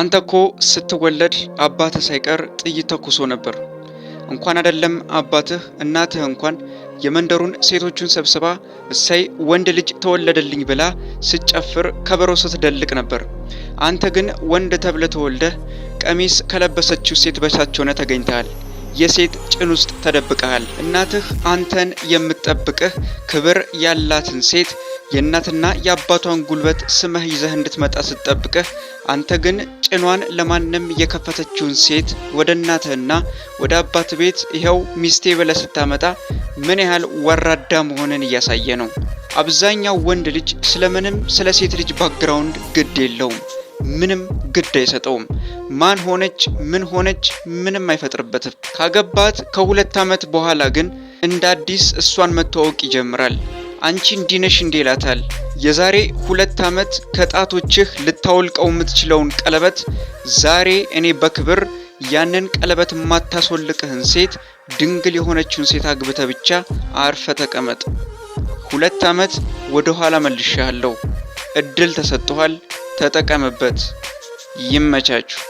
አንተ እኮ ስትወለድ አባትህ ሳይቀር ጥይት ተኩሶ ነበር። እንኳን አይደለም አባትህ እናትህ እንኳን የመንደሩን ሴቶቹን ሰብስባ እሰይ ወንድ ልጅ ተወለደልኝ ብላ ስትጨፍር ከበሮ ስትደልቅ ነበር። አንተ ግን ወንድ ተብለህ ተወልደህ ቀሚስ ከለበሰችው ሴት በታች ሆነህ ተገኝተሃል። የሴት ጭን ውስጥ ተደብቀሃል። እናትህ አንተን የምትጠብቅህ ክብር ያላትን ሴት የእናትና የአባቷን ጉልበት ስመህ ይዘህ እንድትመጣ ስትጠብቅህ፣ አንተ ግን ጭኗን ለማንም የከፈተችውን ሴት ወደ እናትህና ወደ አባት ቤት ይኸው ሚስቴ ብለህ ስታመጣ ምን ያህል ወራዳ መሆንን እያሳየ ነው። አብዛኛው ወንድ ልጅ ስለምንም ስለ ሴት ልጅ ባክግራውንድ ግድ የለውም። ምንም ግድ አይሰጠውም። ማን ሆነች ምን ሆነች ምንም አይፈጥርበትም። ካገባት ከ2 ዓመት በኋላ ግን እንደ አዲስ እሷን መተዋወቅ ይጀምራል። አንቺ እንዲነሽ እንዲላታል። የዛሬ 2 ዓመት ከጣቶችህ ልታወልቀው የምትችለውን ቀለበት ዛሬ እኔ በክብር ያንን ቀለበት ማታስወልቅህን ሴት ድንግል የሆነችውን ሴት አግብተ ብቻ አርፈ ተቀመጥ። 2 ዓመት ወደ ኋላ መልሻለሁ። እድል ተሰጥቷል፣ ተጠቀምበት። ይመቻችሁ።